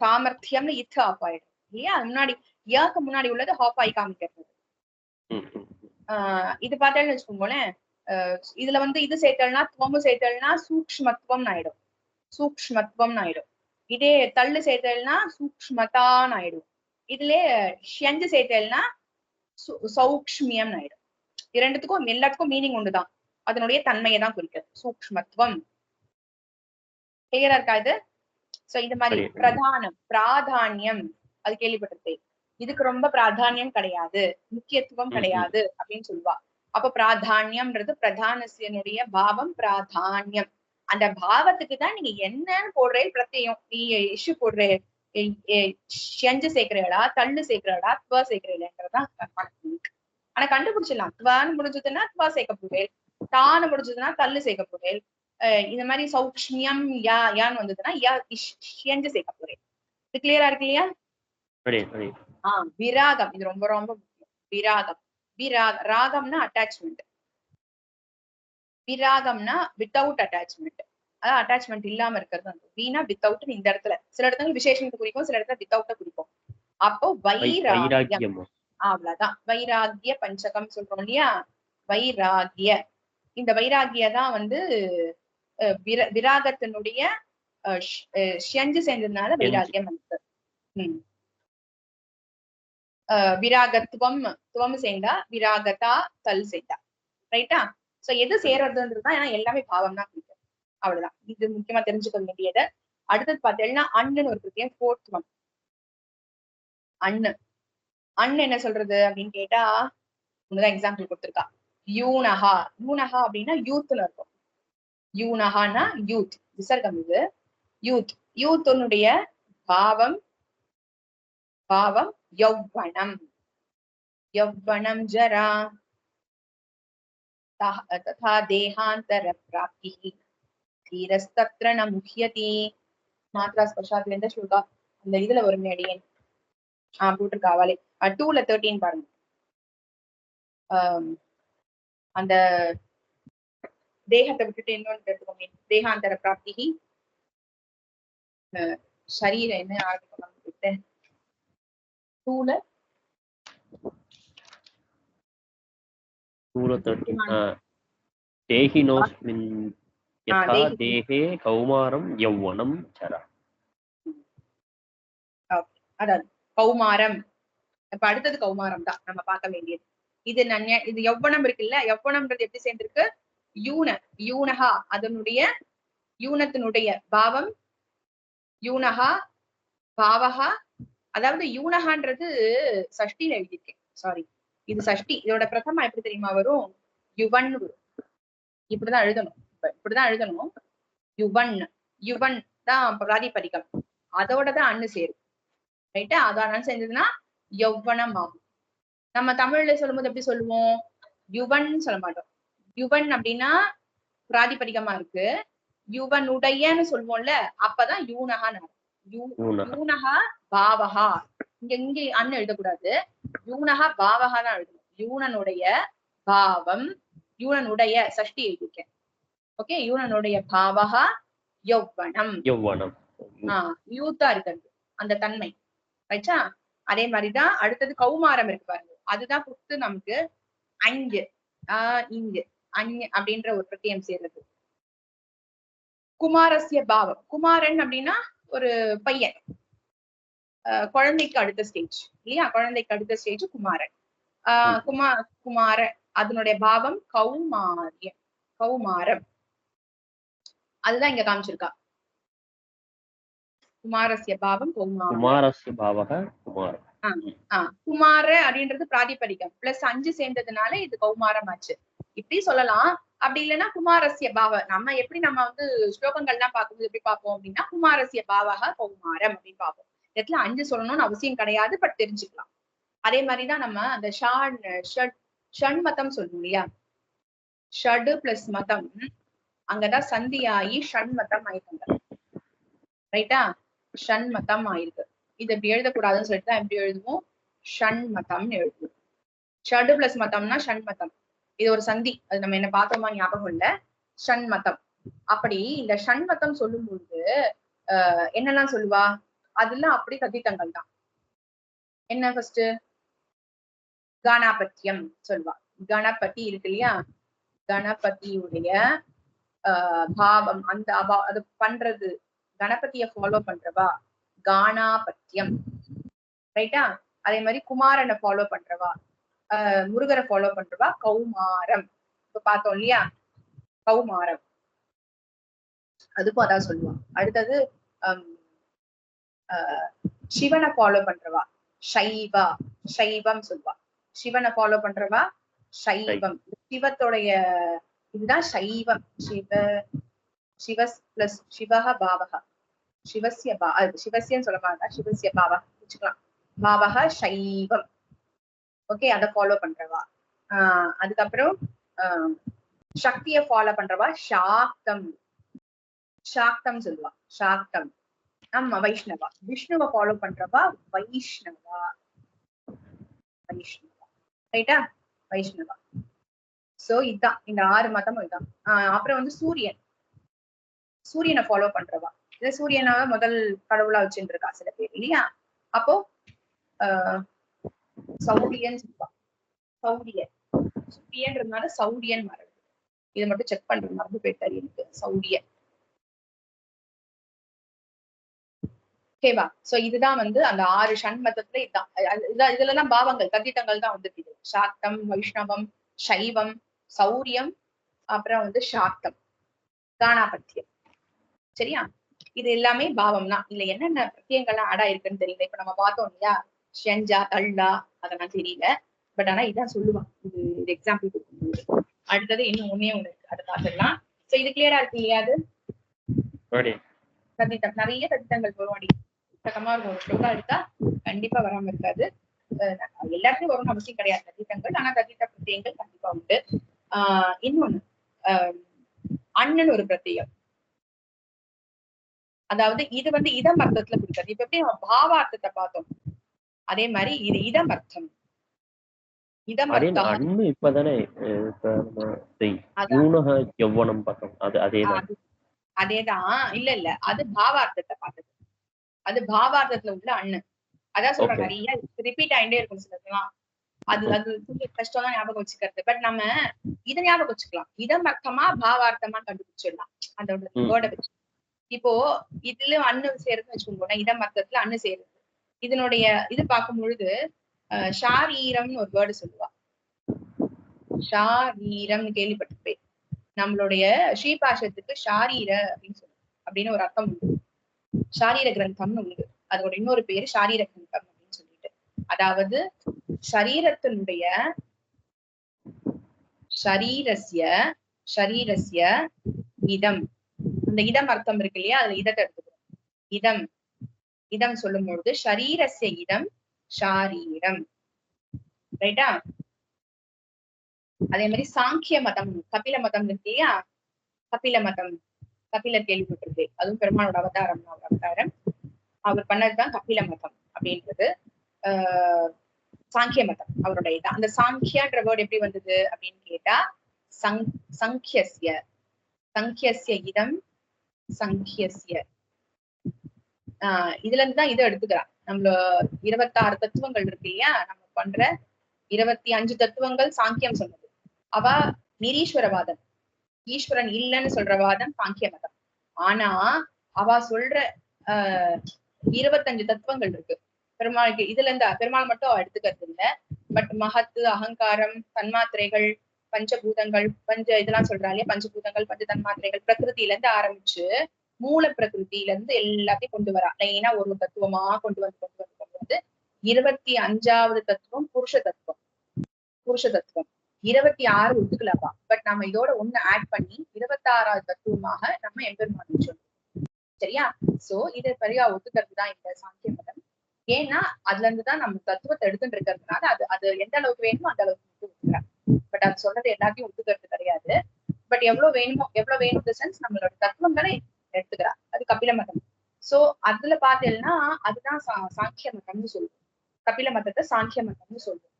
சாமர்த்தியம்னு இத்து ஆஃப் ஆயிடும், இல்லையா? முன்னாடி யாக்கு முன்னாடி உள்ளது ஆஃப் ஆகி காமிக்கிறது. இது பார்த்தேன்னு வச்சுக்கோங்களேன், இதுல வந்து இது சேர்த்தல்னா துவம் சேர்த்தல்னா சூக்ஷ்மத்துவம் ஆயிடும், சூக்ஷ்மத்துவம் ஆயிடும். இதே தள்ளு சேர்த்தல்னா சூக்ஷ்மதான் ஆயிடும். இதுல ஷெஞ்சு சேர்த்தல்னா சௌக்ஷ்மியம் ஆயிடும். இரண்டுத்துக்கும் எல்லாத்துக்கும் மீனிங் ஒண்ணுதான், அதனுடைய தன்மையை தான் குறிக்கிறது, சூக்ஷ்மத்துவம். கிளியரா இருக்கா இது? சோ இது மாதிரி பிரதானம், பிராதானியம், அது கேள்விப்பட்டிருக்கேன். இதுக்கு ரொம்ப பிராதானியம் கிடையாது, முக்கியத்துவம் கிடையாது அப்படின்னு சொல்லுவா. அப்ப பிராதானியம்ன்றது பிரதானத்தினுடைய பாவம், பிராதானியம். அந்த பாவத்துக்கு தான் நீங்க என்னன்னு போடுறே பிரத்யம், நீ இஷ்யூ போடுறே, செஞ்சு சேர்க்கிறீங்களா, தள்ளு சேர்க்கிறீங்களா, துவ சேர்க்கிறீங்களா? ஆனா கண்டுபிடிச்சிடலாம். துவான்னு முடிஞ்சதுன்னா துவா சேர்க்க போறேன், தான்னு முடிஞ்சதுன்னா தள்ளு சேர்க்க போறேன். இந்த மாதிரி சௌக்ஷ்மியம் யான்னு வந்ததுன்னா செஞ்சு சேர்க்க போறேன். இது கிளியரா இருக்கு இல்லையா? விராகம், இது ரொம்ப ரொம்ப முக்கியம். விராகம், ராகம்னா அட்டாச்மெண்ட், விராகம்னா வித்தவுட் அட்டாச்மெண்ட், அதான் அட்டாச்மெண்ட் இல்லாம இருக்கிறது. வீணா வித்தவுட் இந்த இடத்துல சில இடத்துல விசேஷத்தை குறிக்கும், சில இடத்துல வித்தவுட்ட குறிக்கும். அப்போ வைராகியம், அவ்வளவுதான். வைராகிய பஞ்சகம் சொல்றோம் இல்லையா? வைராகிய, இந்த வைராகிய தான் வந்து விராகத்தினுடைய செஞ்சு சேர்ந்ததுனால வைராகியம் வந்து விராகத்துவம், துவம் சேர்ந்தா விராகதா, தல் சேர்ந்தா, ரைட்டா? சோ எது சேர்றதுன்றதுதான், ஏன்னா எல்லாமே பாவம் தான் குறிக்கும். அவ்வளவுதான், இது முக்கியமா தெரிஞ்சுக்க வேண்டியது. அடுத்தது பார்த்தீங்கன்னா அண்ணுன்னு ஒரு பிரத்யம், ஃபோர்த் ஒன். அண்ணு என்ன சொல்றது அப்படின்னு கேட்டா, ஒண்ணுதான் எக்ஸாம்பிள் கொடுத்திருக்கா. யூனஹா. யூனஹா அப்படின்னா யூத்னு இருக்கும். யூனஹானா யூத், விசர்க்கம் இது. யூத், யூத்துனுடைய பாவம் யௌவனம். யௌவனம் ஜரா ததா தேகாந்தர பிராப்திஹி. தீரஸ்தத்ர ந முஹ்யதி. மாத்ரா ஸ்பர்ஷாத்ல எந்த ஸ்லோகா அந்த இதுல ஒரு அடியேன் போட்டிருக்கா அவளே 2ல 13 பாருங்க. அந்த தேகத்தை விட்டுட்டு இன்னொன்று எடுத்துக்கோங்க. தேகாந்தர பிராப்தி சரீரம் என்ன ஆரம்பிச்சு 2ல 13 தேஹினோஸ்மின் யதா தேஹே கௌமாரம் யௌவனம் சரா. அதாவது கௌமாரம். இப்ப அடுத்தது கௌமாரம் தான் நம்ம பார்க்க வேண்டியது. இது யௌவனம் இருக்குல்ல, யௌவனம்ன்றது எப்படி சேர்ந்திருக்கு? யூனஹா அதனுடைய யூனத்தினுடைய பாவம் யூனஹா பாவஹா. அதாவது யூனஹான்றது சஷ்டியில எழுதியிருக்கேன், சாரி இது சஷ்டி. இதோட பிரதமா எப்படி தெரியுமா வரும்? யுவன் வரும். இப்படிதான் எழுதணும், இப்படிதான் எழுதணும். யுவன் தான் பிராதிபதிகம், அதோட தான் அண்ணு சேரும். ரைட்டா? அதான் செஞ்சதுன்னா யௌவனம் ஆகும். நம்ம தமிழ்ல சொல்லும்போது எப்படி சொல்லுவோம்? யுவன் சொல்ல மாட்டோம். யுவன் அப்படின்னா பிராதிபதிகமா இருக்கு. யுவனுடையன்னு சொல்லுவோம்ல, அப்பதான் யூனஹா. யூனஹா பாவஹா. இங்க அண்ணு எழுதக்கூடாது, யூனஹா பாவஹா தான் எழுதணும். யூனனுடைய பாவம், யூனனுடைய சஷ்டி எழுதிருக்கேன். ஓகே, யூனனுடைய பாவஹா யௌவனம். யூத்தா இருக்கிறது அந்த தன்மை. ரைட்டா? அதே மாதிரிதான் அடுத்தது கௌமாரம் இருக்கு பாருங்க. அதுதான் புத்து நமக்கு அஞ்சு இங்கு அஞ்சு அப்படின்ற ஒரு பிரத்தியம் சேர்றது. குமாரஸ்ய பாவம். குமாரன் அப்படின்னா ஒரு பையன், குழந்தைக்கு அடுத்த ஸ்டேஜ் இல்லையா? குழந்தைக்கு அடுத்த ஸ்டேஜ் குமாரன். குமார அதனுடைய பாவம் கௌமாரம். அதுதான் இங்க காமிச்சிருக்கா. குமாரஸ்ய பாவம் குமாரஸ்ய பாவக குமாரம். குமார அப்படின்றது பிராதிபதிகம் பிளஸ் 5 சேர்ந்ததுனால இது கௌமாரம் ஆச்சு. இப்படி சொல்லலாம். அப்படி இல்லைன்னா குமாரஸ்ய பாவ, நம்ம எப்படி நம்ம வந்து ஸ்லோகங்கள்லாம் பார்க்கும்போது எப்படி பார்ப்போம் அப்படின்னா குமாரஸ்ய பாவக கௌமாரம் அப்படின்னு பார்ப்போம். இடத்துல 5 சொல்லணும்னு அவசியம் கிடையாது, பட் தெரிஞ்சுக்கலாம். அதே மாதிரிதான் நம்ம அந்த ஷண்மதம் சொல்லுவோம் இல்லையா? ஷடு பிளஸ் மதம், அங்கதான் சந்தியாயி ஷண்மதம் ஆயிட்டாங்க. ரைட்டா? ஷண்மதம் ஆயிருக்கு. இது எப்படி எழுதக்கூடாதுன்னு சொல்லிட்டு தான் எப்படி எழுதுவோம்? ஷண்மதம்னு எழுதுவோம். ஷடு பிளஸ் மதம்னா ஷண்மதம். இது ஒரு சந்தி, அது நம்ம என்ன பார்த்தோமா ஞாபகம் இல்ல. ஷண்மதம். அப்படி இந்த ஷண்மதம் சொல்லும் பொழுது என்னெல்லாம் சொல்லுவா? அதெல்லாம் அப்படி கதித்தங்கள் தான். என்ன ஃபர்ஸ்ட்? கணபத்தியம் சொல்லுவா. கணபதி இருக்கு இல்லையா? கணபதியுடைய பாவம், அந்த அது பண்றது, கணபதிய ஃபாலோ பண்றவா கானாபத்தியம். ரைட்டா? அதே மாதிரி குமாரனை ஃபாலோ பண்றவா, முருகரை ஃபாலோ பண்றவா கௌமாரம். இப்ப பார்த்தோம் இல்லையா? கௌமாரம் அதுக்கும் அதான் சொல்லுவான். அடுத்தது சிவனை ஃபாலோ பண்றவா சைவம் சொல்லுவா. சிவனை ஃபாலோ பண்றவா சைவம். சிவத்துடைய இதுதான் சைவம். சிவஸ் பிளஸ் சிவஹ பாவக. சிவசியன்னு சொல்ல மாட்டா, சிவசிய பாவக வச்சுக்கலாம். பாவக சைவம். ஓகே, அதை ஃபாலோ பண்றவா. அதுக்கப்புறம் சக்தியை ஃபாலோ பண்றவா சாக்தம் சொல்லுவா. சாக்தம். ஆமா, வைஷ்ணவா. விஷ்ணுவை ஃபாலோ பண்றவா வைஷ்ணவா. ரைட்டா? வைஷ்ணவா. சோ இதுதான் இந்த 6 மதமும் இதுதான். அப்புறம் வந்து சூரியனை ஃபாலோ பண்றவா. இத சூரியனாக முதல் கடவுளா வச்சுட்டு இருக்கா சில பேர் இல்லையா? அப்போ சௌரியன் சொல்லுவா. சூரியன்றதுனால சௌரியன் மறந்து, இதை மட்டும் செக் பண்றது மறந்து போயிட்டாரு எனக்கு. சௌரியன். ஓகேவா? சோ இதுதான் வந்து அந்த 6 ஷண்மதத்துல இதுதான். இதுலதான் பாவங்கள் கதித்தங்கள் தான் வந்துருக்கு. சாக்தம், வைஷ்ணவம், சைவம், சௌரியம், அப்புறம் வந்து சாக்தம், கானாபத்தியம். சரியா? இது எல்லாமே பாவம் தான். இல்ல என்னென்ன பிரத்தியங்கள்லாம் ஆடா இருக்குன்னு தெரியல. இப்ப நம்ம பார்த்தோம் இல்லையா? ஷெஞ்சா தள்ளா அதெல்லாம் தெரியல, பட் ஆனா இதான் சொல்லுவான். இது எக்ஸாம்பிள் கொடுக்கும்போது. அடுத்தது இன்னும் ஒண்ணு இருக்கு, அதை பார்த்துடலாம். சோ இது கிளியரா இருக்கு இல்லையா? அது கதித்தம், நிறைய கதித்தங்கள் வரும். சத்தமா இருக்கும். ஒரு ஸ்லோகா எடுத்தா கண்டிப்பா வராம இருக்காது. எல்லாருக்கும் வரும்னு அவசியம் கிடையாது கதித்தங்கள், ஆனா கதித்த பிரத்தியங்கள் கண்டிப்பா உண்டு. இன்னொன்னு அண்ணன் ஒரு பிரத்தியம். அதாவது இது வந்து இதம் அர்த்தத்துல குறிக்கிறது. இப்ப எப்படி நம்ம பாவார்த்தத்தை பார்த்தோம், அதே மாதிரி இது இதம் அர்த்தம். இதம் அதே அர்த்தம் அண்ணு இப்பதானே இப்ப நம்ம அதான் யூனக யௌவனம் பார்த்தோம். அதேதான். அதேதான். இல்ல இல்ல, அது பாவார்த்தத்தை பார்த்தது. அது பாவார்த்தத்துல உள்ள அண்ணு. அதான் சொல்றேன், ஓகே. நிறைய ரிப்பீட் ஆயிட்டே இருக்கும் சிலதுலாம். அது அது கொஞ்சம் கஷ்டம் தான் ஞாபகம் வச்சுக்கிறது. பட் நம்ம இதை ஞாபகம் வச்சுக்கலாம். இதம் அர்த்தமா பாவார்த்தமா கண்டுபிடிச்சிடலாம் அதோட வேர்டை வச்சு. இப்போ இதுல அண்ணு சேருதுன்னு வச்சுக்கோங்க, இதம் அர்த்தத்துல அண்ணு சேருது. இதனுடைய இது பார்க்கும் பொழுது ஷாரீரம்னு ஒரு வேர்டு சொல்லுவா. ஷாரீரம்னு கேள்விப்பட்டிருப்பேன். நம்மளுடைய ஸ்ரீபாஷத்துக்கு ஷாரீர அப்படின்னு சொல்லுவோம், அப்படின்னு ஒரு அர்த்தம் உண்டு. ஷாரீர கிரந்தம்னு உண்டு. அதோட இன்னொரு பேரு ஷாரீர கிரந்தம் அப்படின்னு சொல்லிட்டு. அதாவது ஷரீரத்தினுடைய ஷரீரஸ்ய இதம், அந்த இதம் அர்த்தம் இருக்கு இல்லையா, அதுல இதத்தை எடுத்துக்கிறோம். இதம் இதம் சொல்லும் பொழுது ஷரீரஸ்ய இதம் ஷாரீரம். ரைட்டா? அதே மாதிரி சாங்கிய மதம், கபில மதம் இருக்கு இல்லையா, கபில மதம், கபிலர் கேள்விப்பட்டிருக்கு. அதுவும் பெருமானோட அவதாரம். அவதாரம் அவர் பண்ணதுதான் கபில மதம் அப்படின்றது. சாங்கிய மதம் அவருடைய இதான். அந்த சாங்கியன்ற வேர்டு எப்படி வந்தது அப்படின்னு கேட்டா, சங்கியஸ்ய இதம் சங்கியஸ்ய இதுல இருந்துதான் இதை எடுத்துக்கிறான். நம்ம 26 தத்துவங்கள் இருக்கு இல்லையா, நம்ம பண்ற 25 தத்துவங்கள் சாங்கியம் சொன்னது. அவ நிரீஸ்வரவாதம், ஈஸ்வரன் இல்லைன்னு சொல்ற வாதம் சாங்கிய மதம். ஆனா அவ சொல்ற 25 தத்துவங்கள் இருக்கு பெருமாளுக்கு. இதுல இருந்து பெருமாள் மட்டும் அவ எடுத்துக்கிறது இல்ல. பட் மகத்து, அகங்காரம், தன்மாத்திரைகள், பஞ்சபூதங்கள், இதெல்லாம் சொல்றாங்க. பஞ்சபூதங்கள், பஞ்ச தன்மாத்திரைகள், பிரகிருதியில இருந்து ஆரம்பிச்சு மூல பிரகிருதியில இருந்து எல்லாத்தையும் கொண்டு வரா. லைனா ஒரு தத்துவமா கொண்டு வந்து 25வது தத்துவம் புருஷ தத்துவம். 26 ஒத்துக்கலாமா. பட் நம்ம இதோட ஒண்ணு ஆட் பண்ணி 26வது தத்துவமாக நம்ம எம்பெருமான் சொல்றோம். சரியா? சோ இதை பெரியா ஒத்துக்கிறதுதான் இந்த சாங்கிய மதம். ஏன்னா அதுல இருந்துதான் நம்ம தத்துவத்தை எடுத்துட்டு இருக்கிறதுனால அது எந்த அளவுக்கு வேணுமோ அந்த அளவுக்கு மட்டும் ஒத்துக்கிறாங்க. பட் அது சொல்றது எல்லாத்தையும் ஒத்துக்கிறது கிடையாது. பட் எவ்வளவு வேணும் சென்ஸ் நம்மளோட தத்துவங்களை எடுத்துக்கிறா. அது கபில மதம். சோ அதுல பாத்தீங்கன்னா அதுதான் சாங்கிய மதம்னு சொல்லுவோம். கபில மதத்தை சாங்கிய மதம்னு சொல்லுவோம்.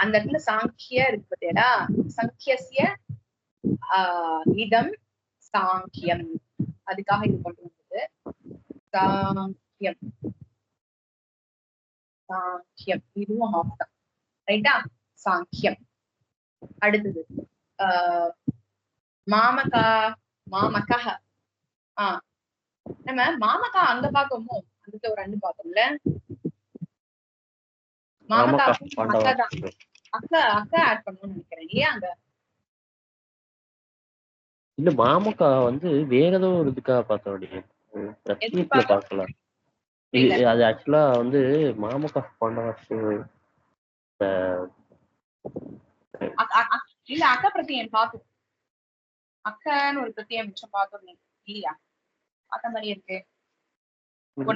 அந்த இடத்துல சாங்கிய இருக்கு பார்த்தீங்களா, சங்கியஸ்ய இதம் சாங்கியம், அதுக்காக இது கொண்டு வந்தது. சாங்கியம் இதுவும் ஆஃப் தான். ரைட்டா? சாங்கியம். அடுத்தது மாமகா. நம்ம மாமகா அங்க பாக்கோமோ, அதுக்கு ஒரு அண்ணு பார்த்தோம்ல. மாமகா அக்கா ஆட் பண்ணணும்னு நினைக்கிறேன் இல்லையா அங்க. இல்ல மாமக்கா வந்து வேற ஏதோ ஒரு இதுக்காக பார்த்தோம், பார்க்கலாம். அது ஆக்சுவலா வந்து மாமக்கா பாண்டவாசு இல்ல அக்கா பிரத்தியம் பார்த்தோம். அக்கான்னு ஒரு பிரத்தியம் மிச்சம் பார்த்தோம் இல்லையா? பார்த்த மாதிரி இருக்கு.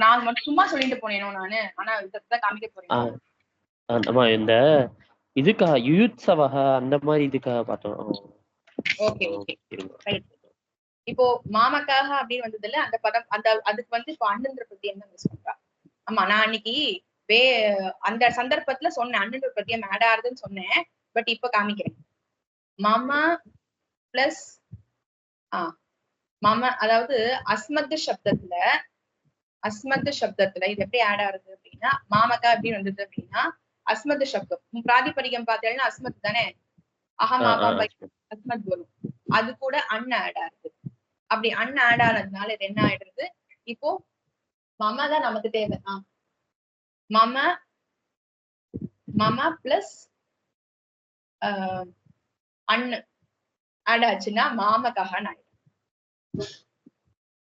நான் மட்டும் சும்மா சொல்லிட்டு போனேனோ நானு. ஆனா இதான் காமிக்க போறேன். இந்த இதுக்காக யுயுத்சவஹ அந்த மாதிரி இதுக்காக பார்த்தோம். Okay okay right. இப்போ மாமக்காக அப்படின்னு வந்தது இல்ல அந்த பதம், அதுக்கு வந்து இப்போ அண்ணுன்ற பிரத்தியம் தான் யூஸ் பண்றா. ஆமா, நான் அன்னைக்கு அந்த சந்தர்ப்பத்துல சொன்னேன் அண்ணுன்ற பிரத்தியம் ஆட் ஆகுதுன்னு சொன்னேன். பட் இப்ப காமிக்கிறேன். மம பிளஸ் மம, அதாவது அஸ்மத் சப்தத்துல இது எப்படி ஆட் ஆகுது அப்படின்னா, மாமக்கா எப்படி வந்தது அப்படின்னா அஸ்மத் சப்தம். பிராதிபதிகம் பார்த்தேன்னா அஸ்மத் தானே, அகமாபம் அஸ்மத் வரும். அது கூட அண்ண ஆட் ஆகுது. அப்படி அண்ண ஆட் ஆனதுனால இது என்ன ஆயிடுறது, இப்போ மம தான் நமக்கு தேவை. மம பிளஸ் அண்ணு ஆட் ஆச்சுன்னா மாமகஹன் ஆயிடும்.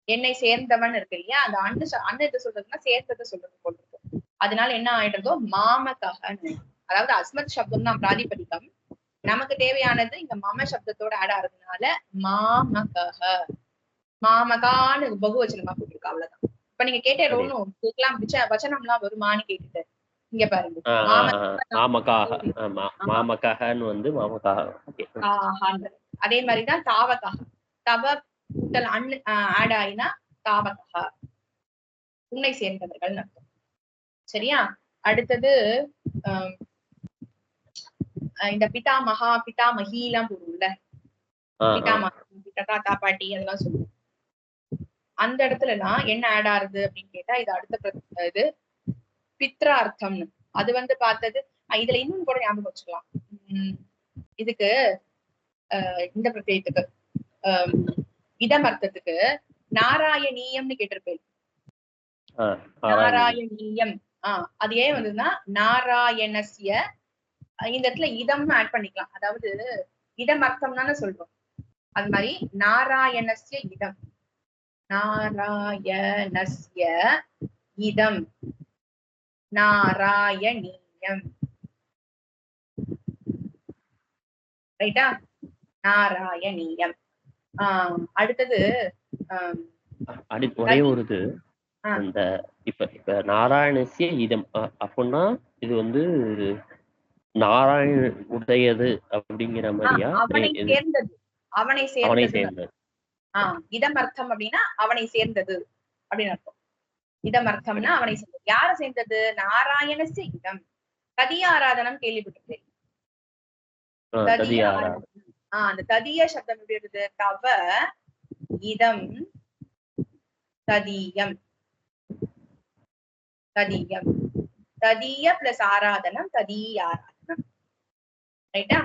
என்னை சேர்ந்தவன் இருக்கு இல்லையா, அந்த அண்ணு எது சொல்றதுன்னா சேர்த்ததை சொல்றது போல் இருக்கு. அதனால என்ன ஆயிடுறதோ மாமகஹன். அதாவது அஸ்மத் சப்தம் தான் பிராதிபதிகம். நமக்கு தேவையானது இந்த மம சப்தத்தோட ஆட் ஆறதுனால மாமகஹ, மாமகான்னு பகுவச்சனமா போட்டிருக்கா. அவ்வளவுதான். இப்ப நீங்க கேட்டே ரோனும் கேட்கலாம், வச்சனம் எல்லாம் வருமானு கேட்டுட்டு இங்க பாருங்க. அதே மாதிரிதான் தாவகாக, தவ கூட்டல் அண்ணு ஆட் ஆயினா தாவகா, உன்னை சேர்ந்தவர்கள் அர்த்தம். சரியா? அடுத்தது இந்த பிதாமகா பிதாமகி எல்லாம் போடும்ல, பிதாமகா தாத்தா பாட்டி அதெல்லாம் சொல்லுவோம். அந்த இடத்துல எல்லாம் என்ன ஆட் ஆறுது அப்படின்னு கேட்டா, இது அடுத்த இது பித்ரார்த்தம்னு. அது வந்து பார்த்தது இதுல இன்னும் கூட ஞாபகம் வச்சுக்கலாம். இதுக்கு இந்த பிரத்யேகத்துக்கு இதமர்த்தத்துக்கு நாராயணீயம்னு கேட்டிருப்பேன். நாராயணீயம். அது ஏன் வந்ததுன்னா நாராயணஸ்ய, இந்த இடத்துல இதம்னு ஆட் பண்ணிக்கலாம். அதாவது இதமர்த்தம் தானே சொல்றோம். அது மாதிரி நாராயணஸ்ய இதம், நாராயணஸ்ய இதம் நாராயணீயம். ரைட்டா? நாராயணீயம். அடுத்தது ஒரே ஒரு இது, அந்த இப்ப நாராயணசிய இதம் அப்படின்னா இது வந்து நாராயண உடையது அப்படிங்கிற மாதிரியா? அவனை சேர்ந்தது, அவனை சேர்ந்தது. இதமர்த்தம் அப்படின்னா அவனை சேர்ந்தது அப்படின்னு அர்த்தம். இதமர்த்தம்னா அவனை சேர்ந்தது. யார சேர்ந்தது? நாராயணஸ்ய இதம். ததிய ஆராதனம் கேள்விப்பட்டிருக்கேன். அந்த ததிய சப்தம் எப்படி இருக்குது? தவ இதம் ததியம். ததியம், ததிய பிளஸ் ஆராதனம், ததிய ஆராதனம். ரைட்டா?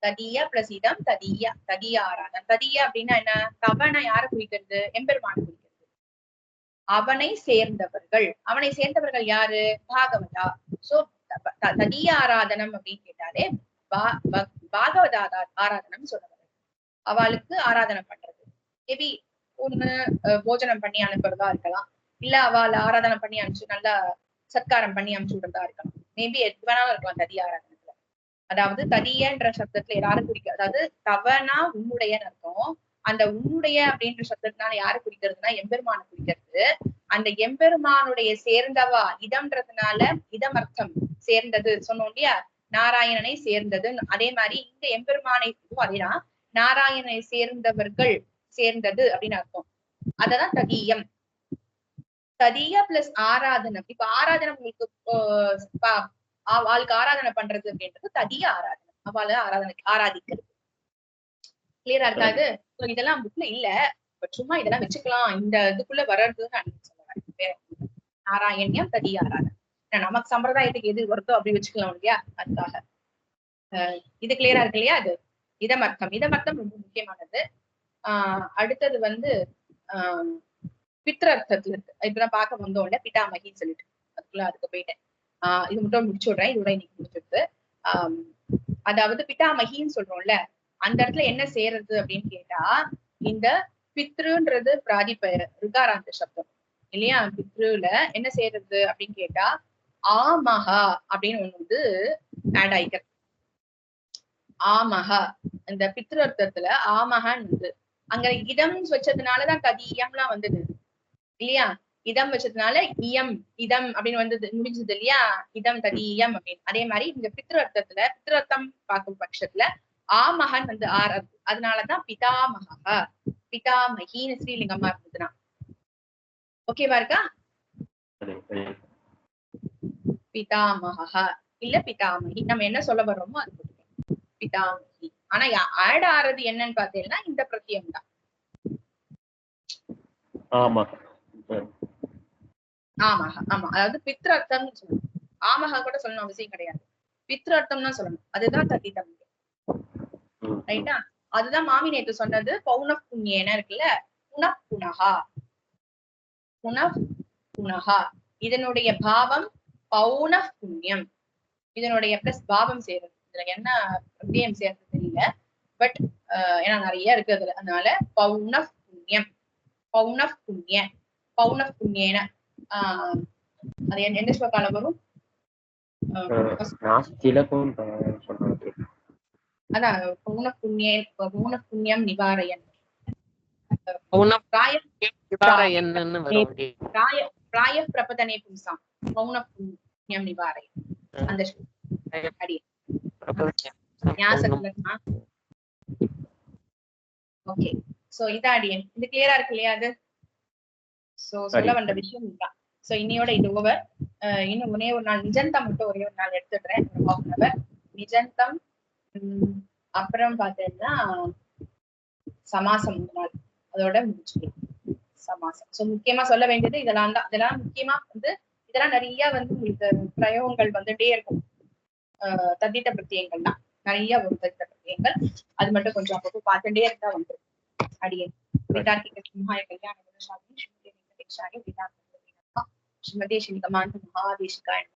ததிய பிளஸ் இதம் ததிய, ததிய ஆராதனம். ததிய அப்படின்னா என்ன? தவனை யார குறிக்கிறது? எம்பெருமான குறிக்கிறது. அவனை சேர்ந்தவர்கள், அவனை சேர்ந்தவர்கள் யாரு? பாகவதா. சோ ததிய ஆராதனம் அப்படின்னு கேட்டாலே பாகவத ஆராதனம் சொல்றவர்கள், அவளுக்கு ஆராதனை பண்றது. மேபி ஒண்ணு போஜனம் பண்ணி அனுப்புறதா இருக்கலாம், இல்ல அவளை ஆராதனை பண்ணி அனுப்பிச்சு நல்லா சத்காரம் பண்ணி அனுப்பிச்சு விடுறதா இருக்கலாம். மேபி எது வேணாலும் இருக்கலாம் ததிய ஆராதனத்துல. அதாவது ததியன்ற சப்தத்துல யாரும் குறிக்க, அதாவது தவனா உன்னுடையன்னு அர்த்தம். அந்த உன்னுடைய அப்படின்ற சப்தத்தினால யாரு குறிக்கிறதுனா எம்பெருமான குறிக்கிறது. அந்த எம்பெருமானுடைய சேர்ந்தவா இதம்ன்றதுனால இதமர்த்தம் சேர்ந்தது சொன்னோம் இல்லையா? நாராயணனை சேர்ந்தது. அதே மாதிரி இங்க எம்பெருமானை அதேதான் நாராயணனை சேர்ந்தவர்கள் சேர்ந்தது அப்படின்னு அர்த்தம். அததான் ததியம். ததிய பிளஸ் ஆராதனம். இப்ப ஆராதனம் உங்களுக்கு அவளுக்கு ஆராதனை பண்றது அப்படின்றது ததிய ஆராதனம். அவளை ஆராதிக்கிறது. கிளியரா இருக்காது? இதெல்லாம் புக்ல இல்ல, பட் சும்மா இதெல்லாம் வச்சுக்கலாம், இந்த இதுக்குள்ள வர்றதுன்னு சொல்லுவேன். நாராயணியம் ததிய ஆராதனம். நமக்கு சம்பிரதாயத்துக்கு எது வருதோ அப்படி வச்சுக்கலாம் இல்லையா? அதுக்காக இது கிளியரா இருக்கு இல்லையா? அது இதமர்த்தம். இதமர்த்தம் ரொம்ப முக்கியமானது. அடுத்தது வந்து பித்ரர்த்தத்துல இருக்கு. இப்பதான் பார்க்க வந்தோம் இல்ல, பிதாமகின்னு சொல்லிட்டு அதுக்குள்ள அதுக்கு போயிட்டேன். இது மட்டும் முடிச்சு விடுறேன், இதோட இன்னைக்கு முடிச்சிருக்கு. அதாவது பிதாமகின்னு சொல்றோம்ல, அந்த இடத்துல என்ன செய்யறது அப்படின்னு கேட்டா, இந்த பித்ருன்றது பிராதிபெயர் ருகாராந்த சப்தம் இல்லையா? பித்ருல என்ன செய்யறது அப்படின்னு கேட்டா ஆமகா அப்படின்னு ஒண்ணு வந்து ஆட் ஆயிக்கிறது. ஆமகா இந்த பித்ருர்த்தத்துல ஆமகான்னு வந்து அங்க இதம் வச்சதுனாலதான் ததியம்லாம் வந்தது இல்லையா? இதம் வச்சதுனால இயம் இதம் அப்படின்னு வந்தது, முடிஞ்சது இல்லையா? இதம் ததியம் அப்படின்னு. அதே மாதிரி இந்த பித்ருர்த்தத்துல பித்ருர்த்தம் பார்க்கும் பட்சத்துல ஆமகன் வந்து ஆறது. அதனாலதான் பிதாமகா பிதாமகின்னு ஸ்ரீலிங்கமா இருந்ததுன்னா ஓகேவா இருக்கா? பிதாமகா இல்ல பிதாமகி, நம்ம என்ன சொல்ல வர்றோமோ அது பிதாமகி. ஆனா ஆட் ஆறது என்னன்னு பாத்தீங்கன்னா இந்த பிரத்யம் தான். ஆமகா. ஆமா, அதாவது பித்ரர்த்தம்னு சொல்லணும். ஆமகா கூட சொல்லணும் அவசியம் கிடையாது, பித்ரர்த்தம் தான் சொல்லணும். அதுதான் ததிதம். ரைட்டா? அதுதான் மாமி நேத்து சொன்னது. பௌனப் புண்ணியன இருக்குல்ல, புனப் புனகா, புனப் புனகா. இதனுடைய பாவம் பௌனப் புண்ணியம். இதனுடைய பிளஸ் பாவம் சேர்றது. இதுல என்ன பிரத்யம் சேர்றது தெரியல, பட் ஏன்னா நிறைய இருக்கு அதுல. அதனால பௌனப் புண்ணியம், பௌனப் புண்ணிய, பௌனப் புண்ணியன. அது எந்த ஸ்லோகால வரும்? அதான் பௌனப் புண்ணியம் நிவாரயன். பிராய பிரபதனே பும்சாம் பௌனப் புண்ணியம் நிவாரயன். அந்த ஓகே. சோ இதான் அடியன். இது கிளியரா இருக்கு இல்லையா? அது சோ சொல்ல சரி, வந்த சரி. விஷயம் இதுதான். சோ இன்னையோட இது ஓவர். இன்னும் ஒரே ஒரு நாள் நிஜந்தம் மட்டும் ஒரே ஒரு நாள் எடுத்துடுறேன், ஒரு 1/2 hour நிஜந்தம். அப்புறம் பாத்தீங்கன்னா சமாசம் ஒரு நாள், அதோட முடிச்சுக்கலாம் சமாசம். சோ முக்கியமா சொல்ல வேண்டியது இதெல்லாம் தான். இதெல்லாம் முக்கியமா வந்து இதெல்லாம் நிறைய வந்து உங்களுக்கு பிரயோகங்கள் வந்துட்டே இருக்கும். தத்தித்த பிரத்யங்கள்லாம் நிறைய வரும். தத்தித்த பிரத்யங்கள் அது மட்டும் கொஞ்சம் அப்பப்போ பார்த்துட்டே இருந்தா வந்து அடியே விதார்த்திக சிம்ஹாய கல்யாண குணசாலினி ஸ்ரீமதி வெங்கடேஷாய வேதாந்த ஸ்ரீமதி ஸ்ரீ கமாந்த மகாதேசிகாய